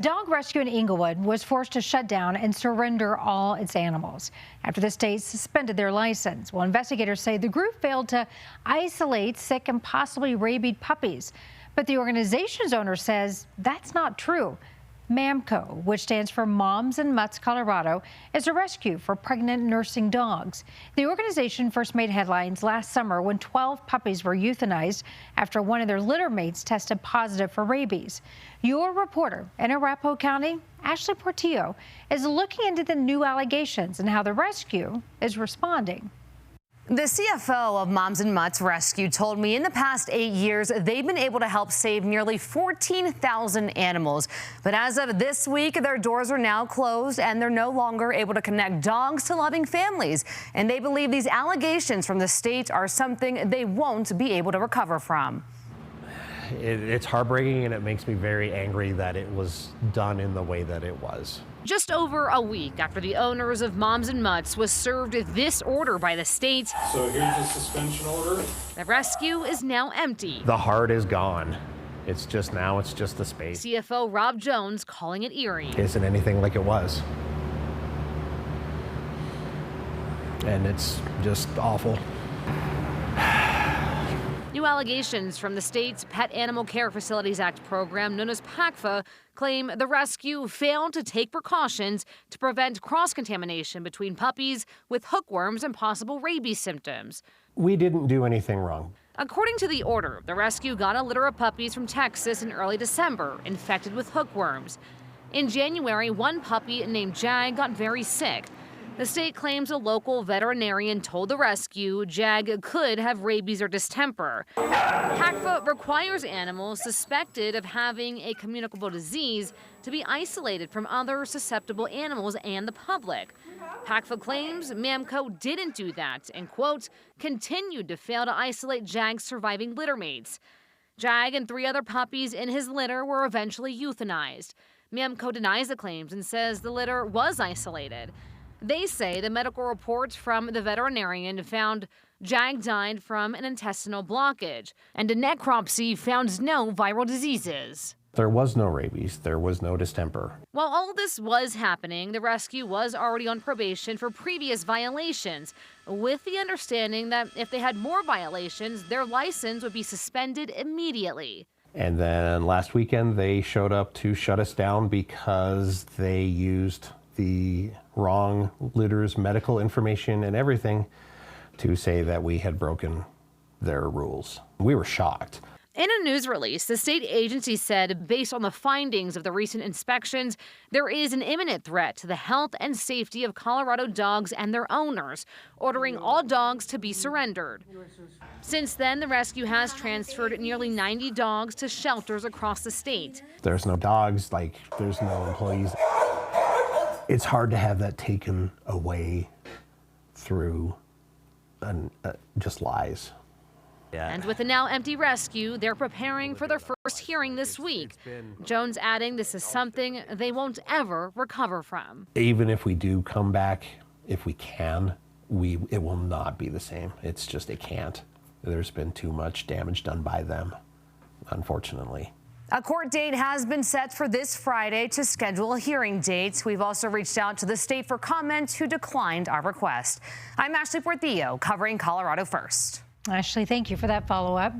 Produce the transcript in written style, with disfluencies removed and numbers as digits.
Dog rescue in Englewood was forced to shut down and surrender all its animals after the state suspended their license. Well, investigators say the group failed to isolate sick and possibly rabied puppies. But the organization's owner says that's not true. MAMCO, which stands for Moms and Mutts Colorado, is a rescue for pregnant nursing dogs. The organization first made headlines last summer when 12 puppies were euthanized after one of their litter mates tested positive for rabies. Your reporter in Arapahoe County, Ashley Portillo, is looking into the new allegations and how the rescue is responding. The CFO of Moms and Mutts Rescue told me in the past 8 years, they've been able to help save nearly 14,000 animals. But as of this week, their doors are now closed and they're no longer able to connect dogs to loving families. And they believe these allegations from the state are something they won't be able to recover from. It's heartbreaking, and it makes me very angry that it was done in the way that it was. Just over a week after the owners of Moms and Mutts was served this order by the state. So here's the suspension order. The rescue is now empty. The heart is gone. It's just the space. CFO Rob Jones calling it eerie. It isn't anything like it was. And it's just awful. New allegations from the state's Pet Animal Care Facilities Act program, known as PACFA, claim the rescue failed to take precautions to prevent cross-contamination between puppies with hookworms and possible rabies symptoms. We didn't do anything wrong. According to the order, the rescue got a litter of puppies from Texas in early December, infected with hookworms. In January, one puppy named Jag got very sick. The state claims a local veterinarian told the rescue Jag could have rabies or distemper. PACFA requires animals suspected of having a communicable disease to be isolated from other susceptible animals and the public. PACFA claims MAMCO didn't do that and, quote, continued to fail to isolate Jag's surviving litter mates. Jag and 3 other puppies in his litter were eventually euthanized. MAMCO denies the claims and says the litter was isolated. They say the medical report from the veterinarian found Jag died from an intestinal blockage, and a necropsy found no viral diseases. There was no rabies. There was no distemper. While all this was happening, the rescue was already on probation for previous violations, with the understanding that if they had more violations, their license would be suspended immediately. And then last weekend, they showed up to shut us down because they used the wrong litter's medical information and everything to say that we had broken their rules. We were shocked. In a news release, the state agency said, based on the findings of the recent inspections, there is an imminent threat to the health and safety of Colorado dogs and their owners, ordering all dogs to be surrendered. Since then, the rescue has transferred nearly 90 dogs to shelters across the state. There's no dogs, there's no employees. It's hard to have that taken away through just lies. Yeah. And with the now empty rescue, they're preparing for their first hearing this week. Jones adding this is something they won't ever recover from. Even if we do come back, if we can, it will not be the same. It's just, it can't. There's been too much damage done by them, unfortunately. A court date has been set for this Friday to schedule a hearing date. We've also reached out to the state for comment, who declined our request. I'm Ashley Portillo, covering Colorado First. Ashley, thank you for that follow-up.